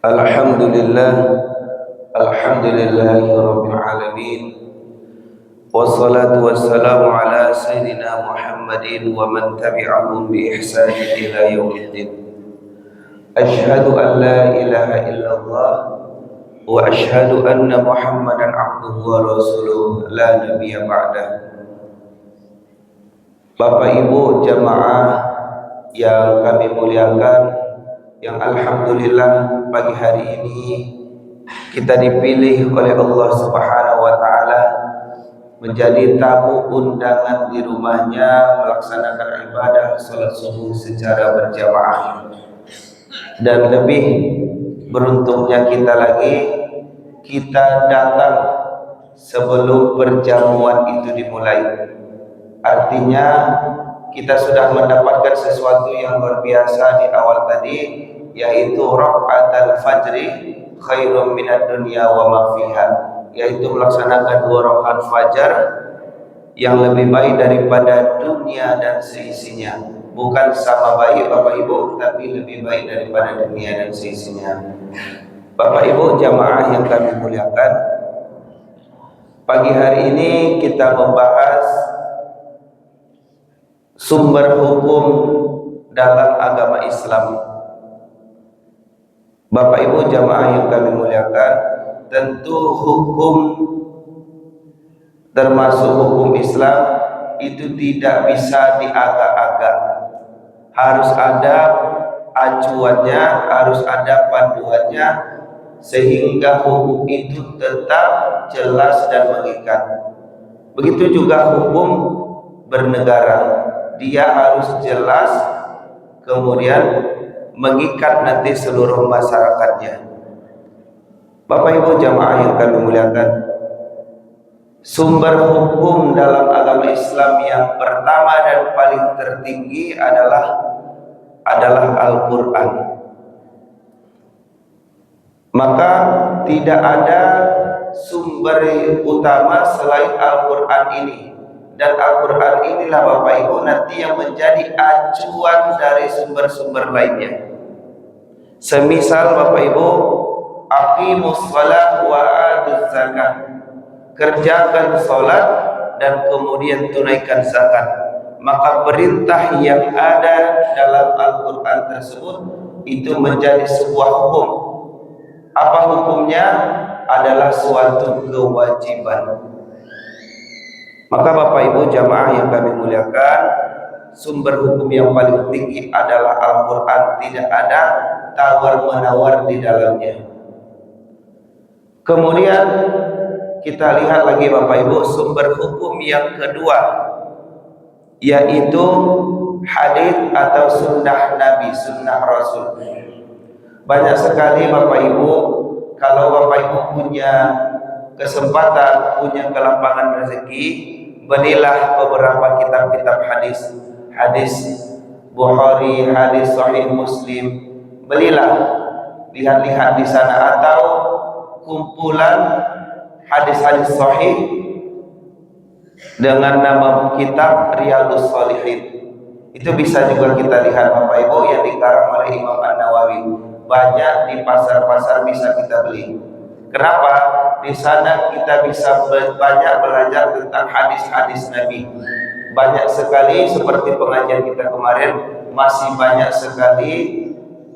Alhamdulillah, alhamdulillahi rabbil alamin. Wassalatu wassalamu ala sayyidina Muhammadin wa man tabi'ahum bi ihsanin ila yaumiddin. Asyhadu an la ilaha illallah wa asyhadu anna Muhammadan abduhu wa rasuluh la nabiyya ba'dah. Bapak Ibu jamaah yang kami muliakan, yang alhamdulillah pagi hari ini kita dipilih oleh Allah Subhanahu wa taala menjadi tamu undangan di rumahnya melaksanakan ibadah salat subuh secara berjamaah. Dan lebih beruntungnya kita lagi, kita datang sebelum perjamuan itu dimulai. Artinya kita sudah mendapatkan sesuatu yang luar biasa di awal tadi, yaitu rakaatul fajri khairum minad dunya wa ma fiha, yaitu melaksanakan 2 rakaat fajar yang lebih baik daripada dunia dan seisinya. Bukan sama baik Bapak Ibu, tapi lebih baik daripada dunia dan seisinya. Bapak Ibu jamaah yang kami muliakan, pagi hari ini kita membahas sumber hukum dalam agama Islam. Bapak Ibu jamaah yang kami muliakan, tentu hukum termasuk hukum Islam itu tidak bisa diagak-agak. Harus ada acuannya, harus ada panduannya, sehingga hukum itu tetap jelas dan mengikat. Begitu juga hukum bernegara, dia harus jelas, kemudian mengikat nanti seluruh masyarakatnya. Bapak Ibu jamaah yang kami muliakan, sumber hukum dalam agama Islam yang pertama dan paling tertinggi adalah Al-Quran. Maka tidak ada sumber utama selain Al-Quran ini. Dan Al-Quran inilah Bapak Ibu nanti yang menjadi acuan dari sumber-sumber lainnya. Semisal Bapak Ibu, aqimus shalah wa atuz zakah, kerjakan salat dan kemudian tunaikan zakat. Maka perintah yang ada dalam Al-Quran tersebut itu menjadi sebuah hukum. Apa hukumnya? Adalah suatu kewajiban. Maka Bapak Ibu jamaah yang kami muliakan, sumber hukum yang paling tinggi adalah Al-Quran. Tidak ada tawar-menawar di dalamnya. Kemudian kita lihat lagi Bapak Ibu, sumber hukum yang kedua, yaitu hadis atau sunnah Nabi, sunnah Rasul. Banyak sekali Bapak Ibu, kalau Bapak Ibu punya kesempatan, punya kelapangan rezeki, belilah beberapa kitab-kitab hadis, hadis Bukhari, hadis Sahih Muslim, belilah, lihat-lihat di sana, atau kumpulan hadis-hadis sahih dengan nama kitab Riyadhus Shalihin. Itu bisa juga kita lihat Bapak Ibu, yang dikarang oleh Imam An-Nawawi. Banyak di pasar-pasar bisa kita beli. Kenapa? Di sana kita bisa banyak belajar tentang hadis-hadis Nabi. Banyak sekali, seperti pengajian kita kemarin, masih banyak sekali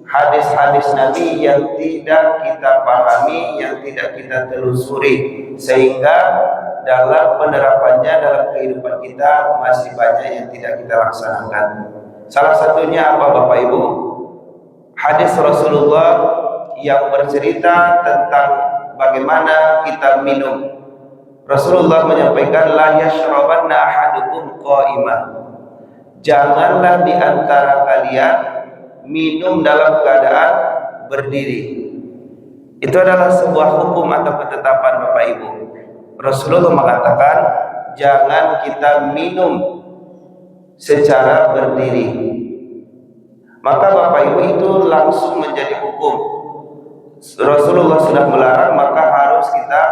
hadis-hadis Nabi yang tidak kita pahami, yang tidak kita telusuri, sehingga dalam penerapannya dalam kehidupan kita masih banyak yang tidak kita laksanakan. Salah satunya apa Bapak Ibu? Hadis Rasulullah yang bercerita tentang bagaimana kita minum. Rasulullah menyampaikan, la yashrabanna ahadukum qa'imah, janganlah di antara kalian minum dalam keadaan berdiri. Itu adalah sebuah hukum atau ketetapan Bapak Ibu. Rasulullah mengatakan jangan kita minum secara berdiri. Maka Bapak Ibu itu langsung menjadi hukum. Rasulullah sudah melarang, maka harus kita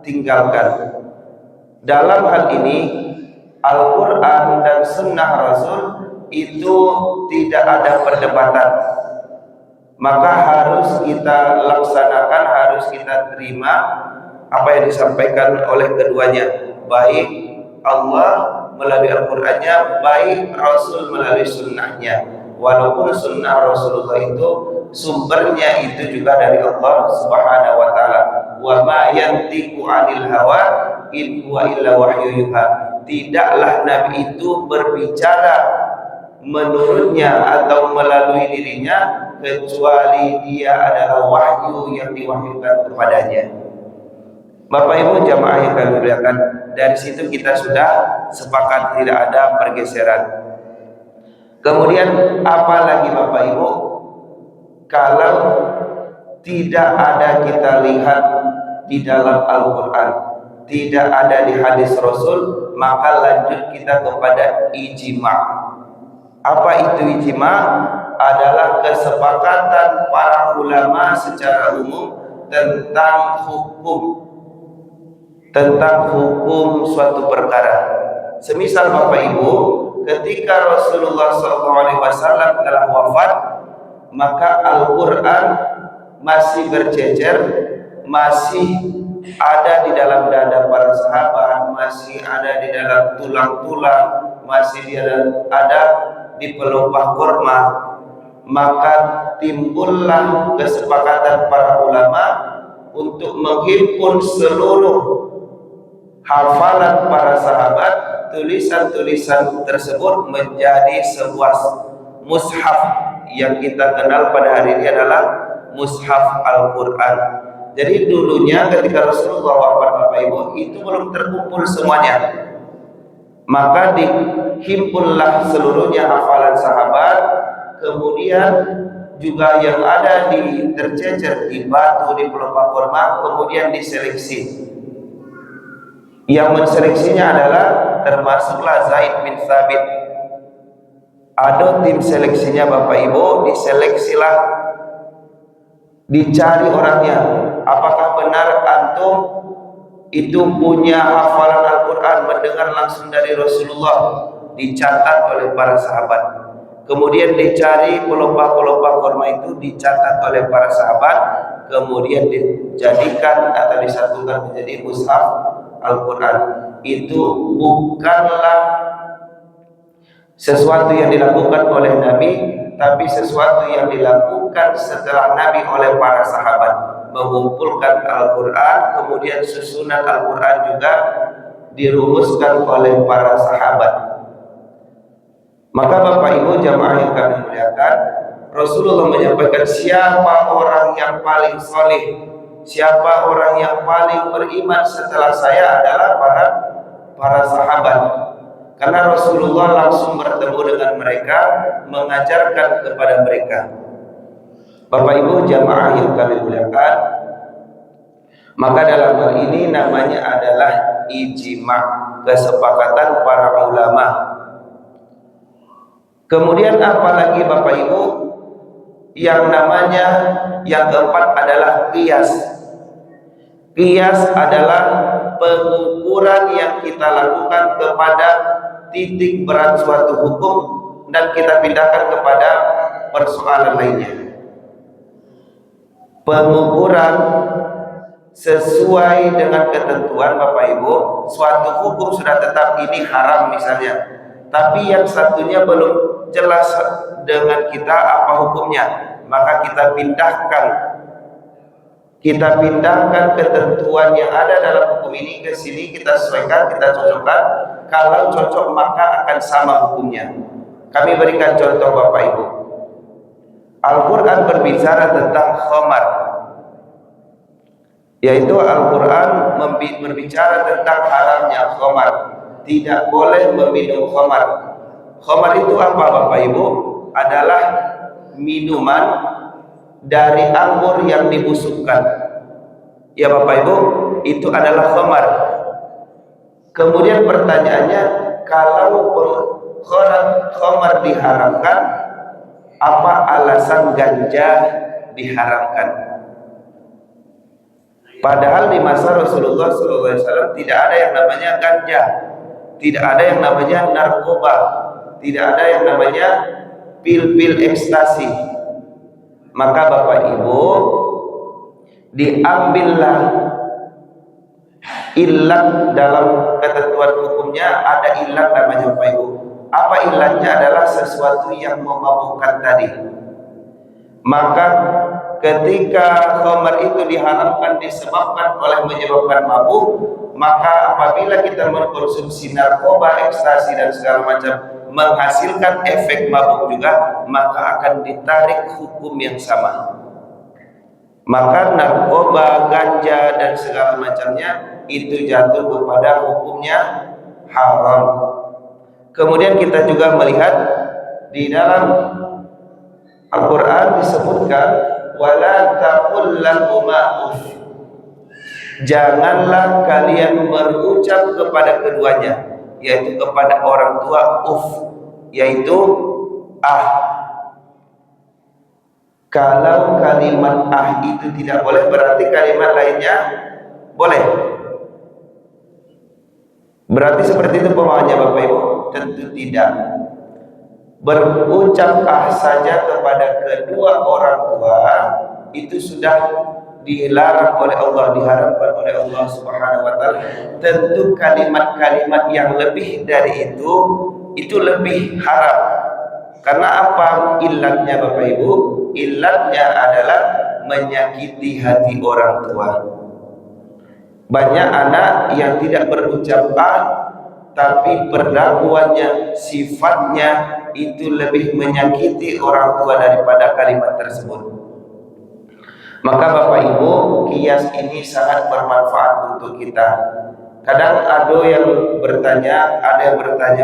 tinggalkan. Dalam hal ini Al-Quran dan Sunnah Rasul itu tidak ada perdebatan. maka harus kita laksanakan, harus kita terima apa yang disampaikan oleh keduanya, baik Allah melalui Al-Qur'annya, baik Rasul melalui sunnahnya. Walaupun sunnah Rasulullah itu sumbernya itu juga dari Allah Subhanahu wa taala. Wa ma yantiqu 'anil hawa in huwa illa wahyu yuha. Tidaklah Nabi itu berbicara menurutnya atau melalui dirinya kecuali dia adalah wahyu yang diwahyukan kepadanya. Bapak Ibu jamaah yang kami muliakan, dari situ kita sudah sepakat tidak ada pergeseran. Kemudian apalagi Bapak Ibu, kalau tidak ada kita lihat di dalam Al-Quran, tidak ada di hadis Rasul, maka lanjut kita kepada ijma'. Apa itu ijma'? Adalah kesepakatan para ulama secara umum tentang hukum suatu perkara. Semisal Bapak Ibu, ketika Rasulullah SAW telah wafat, maka Al-Quran masih bercecer, masih ada di dalam dada para sahabat, masih ada di dalam tulang-tulang, masih ada di pelumpah kurma. Maka timbullah kesepakatan para ulama untuk menghimpun seluruh hafalan para sahabat, tulisan-tulisan tersebut menjadi sebuah mushaf yang kita kenal pada hari ini adalah mushaf Al-Quran. Jadi dulunya ketika Rasulullah wafat Bapak Ibu, itu belum terkumpul semuanya, maka dihimpunlah seluruhnya hafalan sahabat, kemudian juga yang ada tercecer di batu, di pelumpang kurma, kemudian diseleksi. Yang menseleksinya adalah termasuklah Zaid bin Thabit. Ada tim seleksinya Bapak Ibu, diseleksilah, dicari orangnya. Apakah benar antum itu punya hafalan Al-Quran, mendengar langsung dari Rasulullah? Dicatat oleh para sahabat. Kemudian dicari pelumpang-pelumpang kurma itu, dicatat oleh para sahabat, kemudian dijadikan atau disatukan menjadi mushaf Al-Quran. Itu bukanlah sesuatu yang dilakukan oleh Nabi, tapi sesuatu yang dilakukan setelah Nabi oleh para sahabat, mengumpulkan Al-Quran, kemudian susunan Al-Quran juga dirumuskan oleh para sahabat. Maka Bapak Ibu jamaah yang kami muliakan, Rasulullah menyampaikan siapa orang yang paling soleh, siapa orang yang paling beriman setelah saya adalah para sahabat. Karena Rasulullah langsung bertemu dengan mereka, mengajarkan kepada mereka. Bapak Ibu jamaah yang kami muliakan, maka dalam hal ini namanya adalah ijma', kesepakatan para ulama. Kemudian apalagi Bapak Ibu, yang namanya yang keempat adalah qiyas. Qiyas adalah pengukuran yang kita lakukan kepada titik berat suatu hukum dan kita pindahkan kepada persoalan lainnya. Pengukuran sesuai dengan ketentuan Bapak Ibu, suatu hukum sudah tetap ini haram misalnya, tapi yang satunya belum jelas dengan kita apa hukumnya, maka kita pindahkan ketentuan yang ada dalam hukum ini ke sini, kita sesuaikan, kita cocokkan. Kalau cocok maka akan sama hukumnya. Kami berikan contoh Bapak Ibu. Al-Quran berbicara tentang khamar, yaitu Al-Quran berbicara tentang haramnya khamar, tidak boleh meminum khamar. Khamar itu apa Bapak Ibu? Adalah minuman dari anggur yang dibusukkan. Ya Bapak Ibu, itu adalah khamar. Kemudian pertanyaannya, kalau khamar diharamkan, apa alasan ganja diharamkan? Padahal di masa Rasulullah SAW tidak ada yang namanya ganja, tidak ada yang namanya narkoba, tidak ada yang namanya pil-pil ekstasi. Maka Bapak Ibu, diambillah ilat dalam ketentuan hukumnya. Ada ilat namanya Bapak Ibu. Apa ilatnya? Adalah sesuatu yang memabukkan tadi. Maka ketika khamar itu diharamkan disebabkan oleh menyebabkan mabuk, maka apabila kita mengkonsumsi narkoba, ekstasi dan segala macam menghasilkan efek mabuk juga, maka akan ditarik hukum yang sama. Maka narkoba, ganja dan segala macamnya itu jatuh kepada hukumnya haram. Kemudian kita juga melihat di dalam Al-Quran disebutkan wala taqul lahuma uff. Janganlah kalian berucap kepada keduanya, yaitu kepada orang tua, uff, yaitu ah. Kalau kalimat ah itu tidak boleh, berarti kalimat lainnya boleh. Berarti seperti itu pemahamannya Bapak Ibu? Tentu tidak. Berucap ah saja kepada kedua orang tua itu sudah dilarang oleh Allah, diharamkan oleh Allah Subhanahu wa taala. Tentu kalimat-kalimat yang lebih dari itu lebih haram. Karena apa ilatnya Bapak Ibu? Ilatnya adalah menyakiti hati orang tua. Banyak anak yang tidak berucap ah, tapi perlakuannya, sifatnya itu lebih menyakiti orang tua daripada kalimat tersebut. Maka Bapak Ibu, kias ini sangat bermanfaat untuk kita. Kadang ada yang bertanya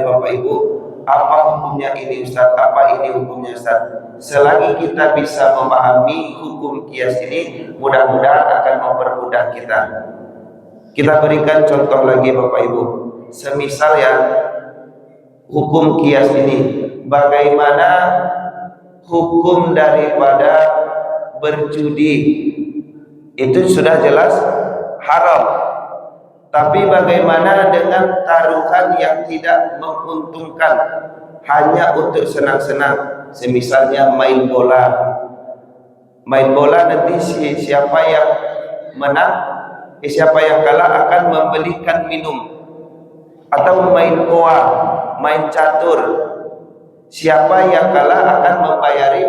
Bapak Ibu, apa hukumnya ini Ustaz? Apa ini hukumnya Ustaz? Selagi kita bisa memahami hukum kias ini, mudah-mudahan akan mempermudah kita. Kita berikan contoh lagi Bapak Ibu. Semisal ya hukum kias ini, bagaimana hukum daripada berjudi? Itu sudah jelas haram. Tapi bagaimana dengan taruhan yang tidak menguntungkan, hanya untuk senang-senang? Semisalnya main bola. Main bola nanti siapa yang menang, siapa yang kalah akan membelikan minum. Atau main koa, main catur, siapa yang kalah akan membayari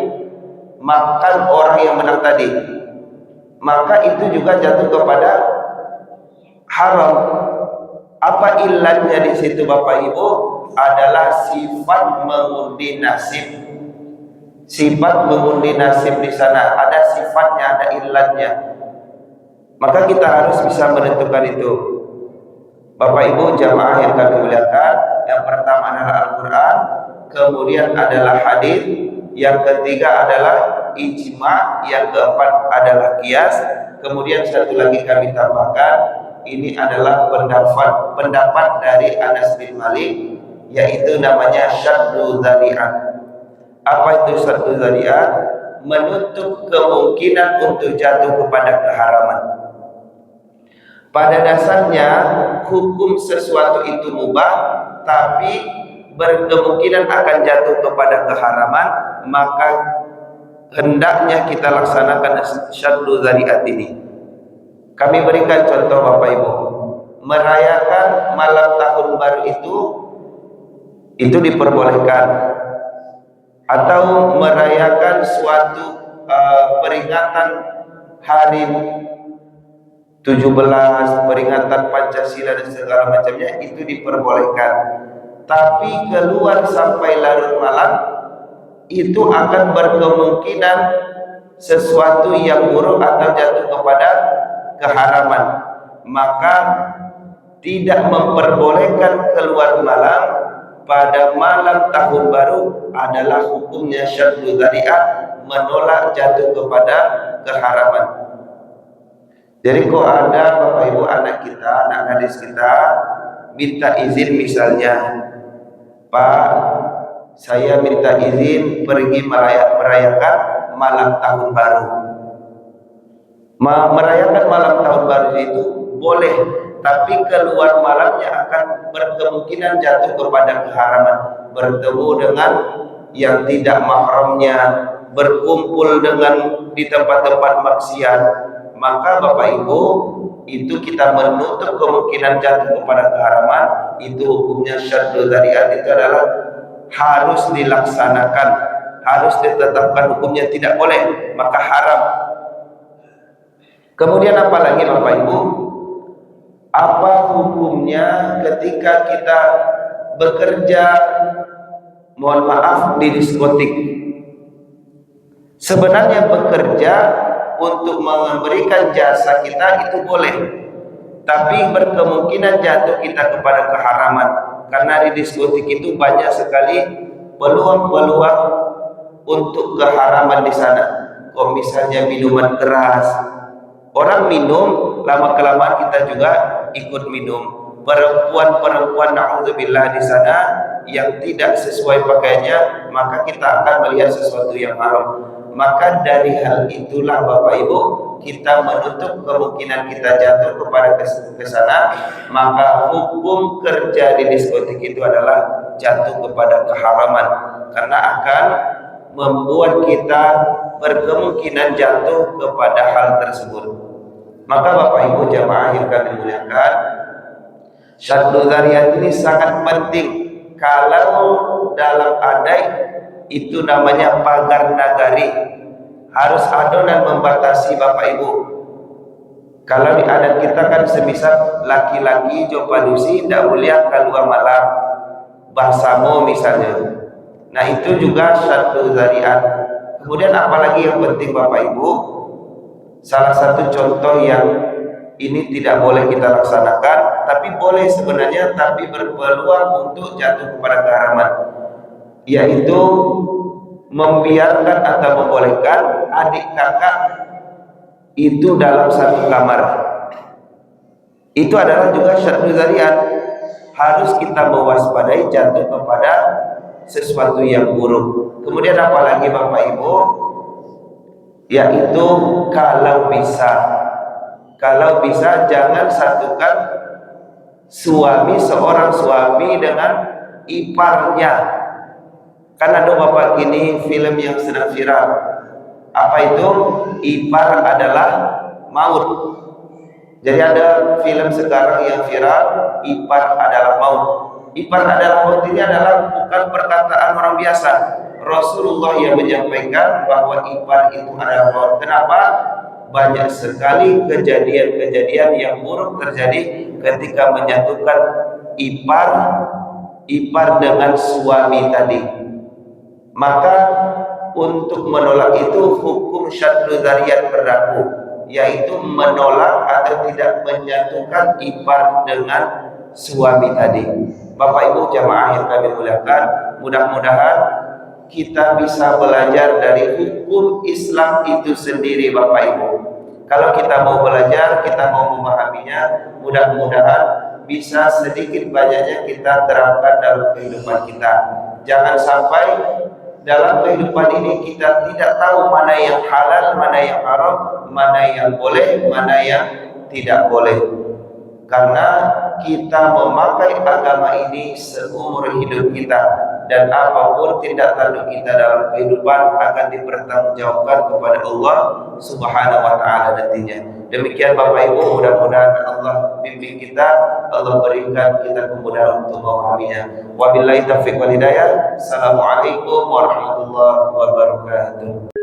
makan orang yang menang tadi. Maka itu juga jatuh kepada haram. Apa ilatnya di situ Bapak Ibu? Adalah sifat mengundi nasib. Sifat mengundi nasib di sana ada sifatnya, ada ilatnya. Maka kita harus bisa menentukan itu. Bapak Ibu jamaah yang kami muliakan, yang pertama adalah Al-Quran, kemudian adalah hadis, yang ketiga adalah ijma, yang keempat adalah qiyas, kemudian satu lagi kami tambahkan, ini adalah pendapat dari Anas bin Malik, yaitu namanya syaddu dzari'ah. Apa itu syaddu dzari'ah? Menutup kemungkinan untuk jatuh kepada keharaman. Pada dasarnya hukum sesuatu itu mubah, tapi berkemungkinan akan jatuh kepada keharaman, maka hendaknya kita laksanakan syaddu dzari'at ini. Kami berikan contoh Bapak Ibu. Merayakan malam tahun baru itu diperbolehkan. Atau merayakan suatu peringatan hari 17, peringatan Pancasila dan segala macamnya, itu diperbolehkan. Tapi keluar sampai larut malam itu akan berkemungkinan sesuatu yang buruk atau jatuh kepada keharaman. Maka tidak memperbolehkan keluar malam pada malam tahun baru adalah hukumnya syaddu dzari'ah, menolak jatuh kepada keharaman. Jadi kok ada Bapak Ibu anak kita, anak gadis kita minta izin misalnya, Pak, saya minta izin pergi merayakan malam tahun baru. Merayakan malam tahun baru itu boleh, tapi keluar malamnya akan berkemungkinan jatuh kepada keharaman, bertemu dengan yang tidak mahramnya, berkumpul dengan di tempat-tempat maksiat, maka Bapak Ibu itu kita menutup kemungkinan jatuh kepada keharaman. Itu hukumnya syaddu dzari'at, itu adalah harus dilaksanakan, harus ditetapkan hukumnya, tidak boleh, maka haram. Kemudian apalagi Bapak Ibu, apa hukumnya ketika kita bekerja, mohon maaf, di diskotik? Sebenarnya bekerja untuk memberikan jasa kita itu boleh, tapi berkemungkinan jatuh kita kepada keharaman, karena di diskotik itu banyak sekali peluang-peluang untuk keharaman di sana. Kalau misalnya minuman keras, orang minum, lama-kelamaan kita juga ikut minum. Perempuan-perempuan na'udzubillah di sana yang tidak sesuai pakaiannya, maka kita akan melihat sesuatu yang haram. Maka dari hal itulah Bapak Ibu, kita menutup kemungkinan kita jatuh kepada ke sana. Maka hukum kerja di diskotik itu adalah jatuh kepada keharaman, karena akan membuat kita berkemungkinan jatuh kepada hal tersebut. Maka Bapak Ibu jamaah yang kami muliakan, syaddu dzari'at ini sangat penting. Kalau dalam adai itu namanya pagar nagari, harus adonan membatasi Bapak Ibu. Kalau di adat kita kan semisal laki-laki jopadusi tidak boleh keluar malam, bahasamo misalnya. Nah itu juga syaddu dzari'at. Kemudian apalagi yang penting Bapak Ibu, salah satu contoh yang ini tidak boleh kita laksanakan, tapi boleh sebenarnya, tapi berpeluang untuk jatuh kepada keharaman, yaitu membiarkan atau membolehkan adik kakak itu dalam satu kamar. Itu adalah juga syaddu dzari'at. Harus kita mewaspadai jatuh kepada sesuatu yang buruk. Kemudian apalagi Bapak Ibu, yaitu kalau bisa jangan satukan seorang suami dengan iparnya. Kan ada Bapak ini film yang sedang viral, apa itu? Ipar adalah maut. Jadi ada film sekarang yang viral, ipar adalah maut. Ipar adalah maut ini adalah bukan perkataan orang biasa. Rasulullah yang menyampaikan bahwa ipar itu adalah maut. Kenapa? Banyak sekali kejadian-kejadian yang buruk terjadi ketika menyatukan ipar dengan suami tadi. Maka untuk menolak itu hukum syaddu dzari'at berlaku, yaitu menolak atau tidak menyatukan ipar dengan suami tadi. Bapak Ibu jamaah yang kami muliakan, mudah-mudahan kita bisa belajar dari hukum Islam itu sendiri Bapak Ibu. Kalau kita mau belajar, kita mau memahaminya, mudah-mudahan bisa sedikit banyaknya kita terapkan dalam kehidupan kita. Jangan sampai dalam kehidupan ini kita tidak tahu mana yang halal, mana yang haram, mana yang boleh, mana yang tidak boleh. Karena kita memakai agama ini seumur hidup kita, dan apapun tindak tanduk kita dalam kehidupan akan dipertanggungjawabkan kepada Allah Subhanahu wa taala nantinya. Demikian Bapak Ibu, mudah-mudahan Allah bimbing kita, Allah berikan kita kemudahan untuk memahaminya. Wabillahi taufiq wal hidayah. Assalamualaikum warahmatullahi wabarakatuh.